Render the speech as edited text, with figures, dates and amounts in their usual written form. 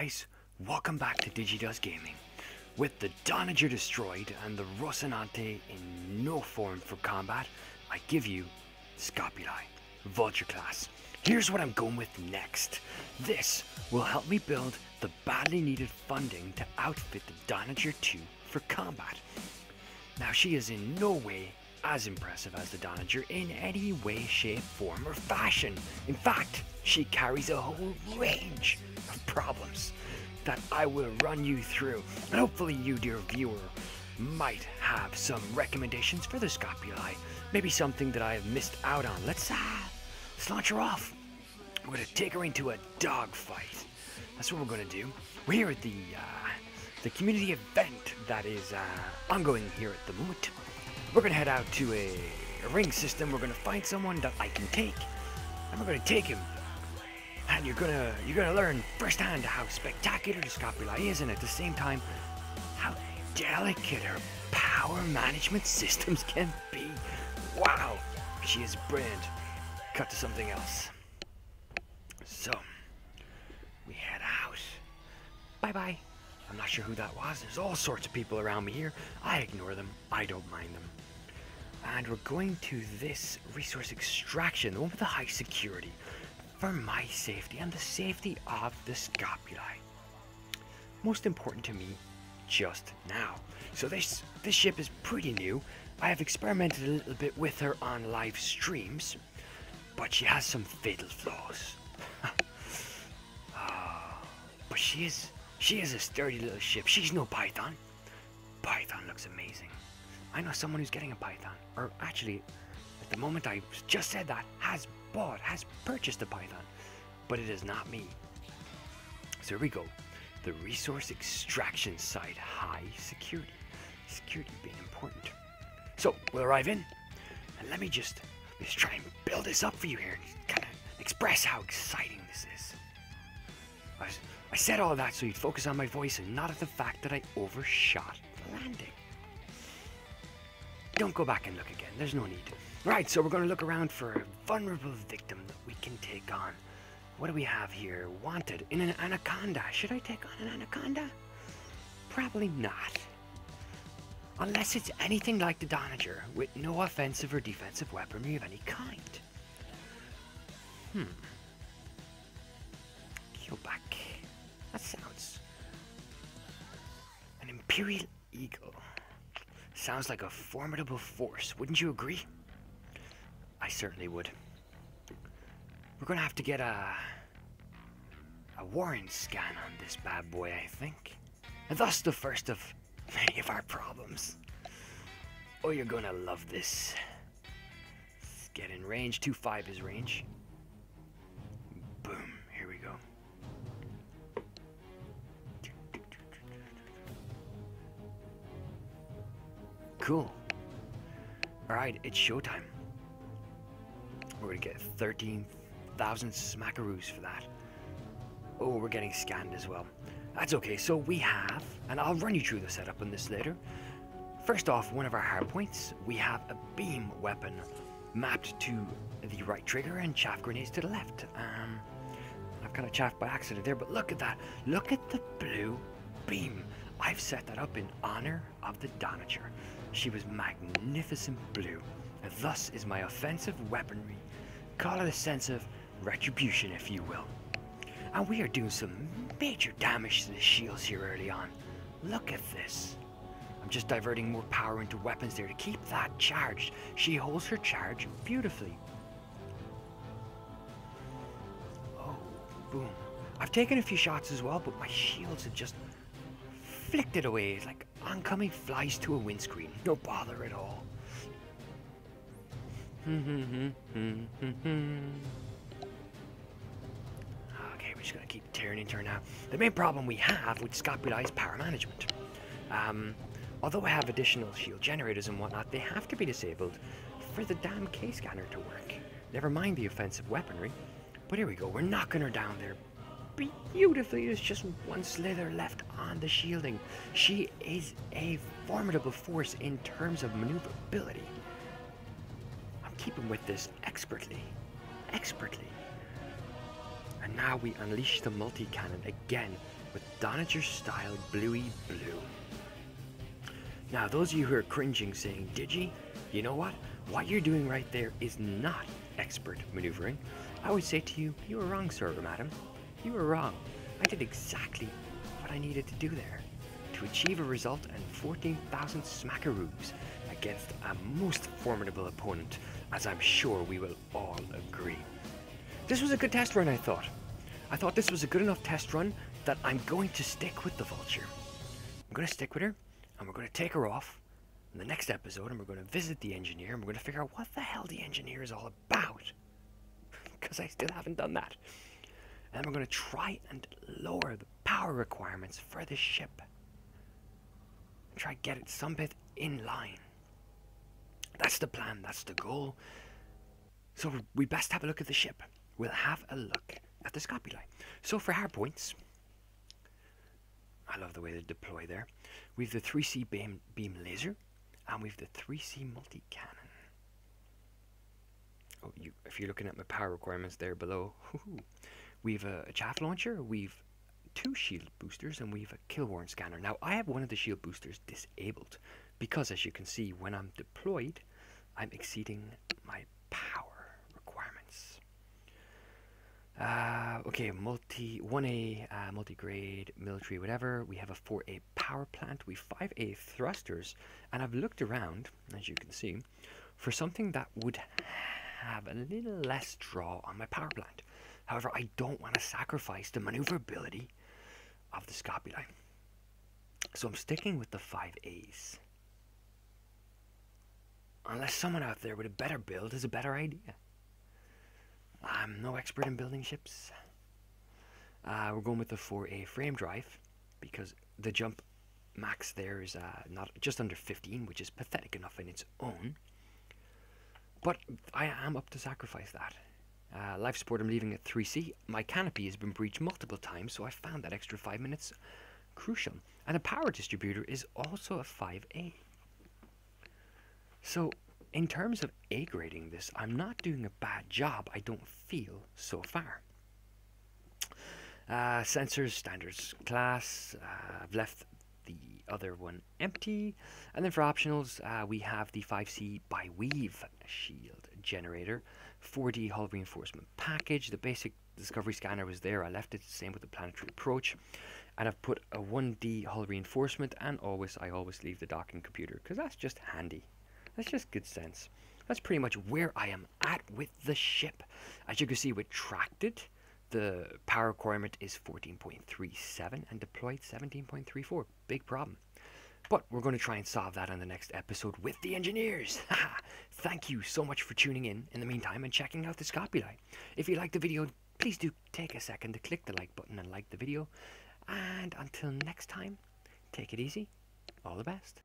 guys, welcome back to DigiDoes Gaming. With the Donnager destroyed and the Rocinante in no form for combat, I give you Scopuli, Vulture Class. Here's what I'm going with next. This will help me build the badly needed funding to outfit the Donnager II for combat. Now she is in no way as impressive as the Donnager in any way, shape, form or fashion. In fact, she carries a whole range of problems that I will run you through. And hopefully you, dear viewer, might have some recommendations for the Scopuli. Maybe something that I have missed out on. Let's launch her off. We're going to take her into a dogfight. That's what we're going to do. We're here at the community event that is ongoing here at the moment. We're going to head out to a ring system. We're going to find someone that I can take, and we're going to take him. And you're gonna learn firsthand how spectacular the Scopuli is, and at the same time, how delicate her power management systems can be. Wow, she is brilliant. Cut to something else. So, we head out. Bye-bye. I'm not sure who that was. There's all sorts of people around me here. I ignore them. I don't mind them. And we're going to this resource extraction, the one with the high security, for my safety and the safety of the Scopuli. Most important to me just now. So this ship is pretty new. I have experimented a little bit with her on live streams, but she has some fatal flaws. But she is a sturdy little ship. She's no Python. Python looks amazing. I know someone who's getting a Python, or actually, at the moment I just said that, has purchased a Python, but it is not me. So here we go. The resource extraction site, high security. Security being important. So we'll arrive in, and let me just try and build this up for you here, kind of express how exciting this is. I said all that so you'd focus on my voice and not at the fact that I overshot the landing. Don't go back and look again, there's no need. Right, so we're going to look around for a vulnerable victim that we can take on. What do we have here? Wanted in an anaconda. Should I take on an anaconda? Probably not. Unless it's anything like the Donnager, with no offensive or defensive weaponry of any kind. Keelback. That sounds... An Imperial Eagle. Sounds like a formidable force, wouldn't you agree? I certainly would. We're gonna have to get a warrant scan on this bad boy, I think. And thus the first of many of our problems. Oh, you're gonna love this. Let's get in range. 2.5 is range. Boom. Here we go. Cool. Alright, it's showtime. We're gonna get 13,000 smackaroos for that. Oh, we're getting scanned as well. That's okay, so we have, and I'll run you through the setup on this later. First off, one of our hard points, we have a beam weapon mapped to the right trigger and chaff grenades to the left. I've kind of chaffed by accident there, but look at that. Look at the blue beam. I've set that up in honor of the Donnager. She was magnificent blue, and thus is my offensive weaponry. Call it a sense of retribution, if you will. And we are doing some major damage to the shields here early on. Look at this. I'm just diverting more power into weapons there to keep that charged. She holds her charge beautifully. Oh, boom. I've taken a few shots as well, but my shields have just flicked it away. It's like oncoming flies to a windscreen. No bother at all. Okay, we're just gonna keep tearing into her now. The main problem we have with Scopuli is power management. Although I have additional shield generators and whatnot, they have to be disabled for the damn K-scanner to work. Never mind the offensive weaponry. But here we go, we're knocking her down there beautifully. There's just one slither left on the shielding. She is a formidable force in terms of maneuverability. I'm keeping with this expertly. And now we unleash the multi-cannon again with Donnager style bluey blue. Now those of you who are cringing saying, Digi, you know what? What you're doing right there is not expert maneuvering. I would say to you, you were wrong, sir or madam. You were wrong. I did exactly what I needed to do there to achieve a result and 14,000 smackaroos against a most formidable opponent, as I'm sure we will all agree. This was a good test run, I thought. I thought this was a good enough test run that I'm going to stick with the Vulture. I'm going to stick with her, and we're going to take her off in the next episode, and we're going to visit the engineer, and we're going to figure out what the hell the engineer is all about. Because I still haven't done that. And then we're going to try and lower the power requirements for the ship. Try to get it some bit in line. That's the plan, that's the goal. So we best have a look at the ship. We'll have a look at the scopuli. So for hard points, I love the way they deploy there. We've the 3C beam laser, and we've the 3C multi-cannon. Oh, if you're looking at my power requirements there below, we've a chaff launcher, we've 2 shield boosters, and we've a kill warrant scanner. Now I have one of the shield boosters disabled because, as you can see, when I'm deployed, I'm exceeding my power requirements. Okay, 1A multi-grade military whatever. We have a 4A power plant, we've 5A thrusters, and I've looked around, as you can see, for something that would have a little less draw on my power plant. However, I don't want to sacrifice the maneuverability of the scopuli, so I'm sticking with the 5As. Unless someone out there with a better build has a better idea. I'm no expert in building ships. We're going with the 4A frame drive because the jump max there is not just under 15, which is pathetic enough in its own. But I am up to sacrifice that. Life support I'm leaving at 3C. My canopy has been breached multiple times, so I found that extra 5 minutes crucial. And the power distributor is also a 5A. So in terms of A grading this, I'm not doing a bad job, I don't feel, so far. Sensors, standards class, I've left the other one empty. And then for optionals, we have the 5C by Weave shield generator, 4D hull reinforcement package. The basic discovery scanner was there, I left it, same with the planetary approach. And I've put a 1D hull reinforcement, and I always leave the docking computer, because that's just handy. That's just good sense. That's pretty much where I am at with the ship. As you can see, with tracted, the power requirement is 14.37 and deployed 17.34. Big problem. But we're going to try and solve that on the next episode with the engineers. Thank you so much for tuning in the meantime and checking out the scopuli. If you liked the video, please do take a second to click the like button and like the video. And until next time, take it easy. All the best.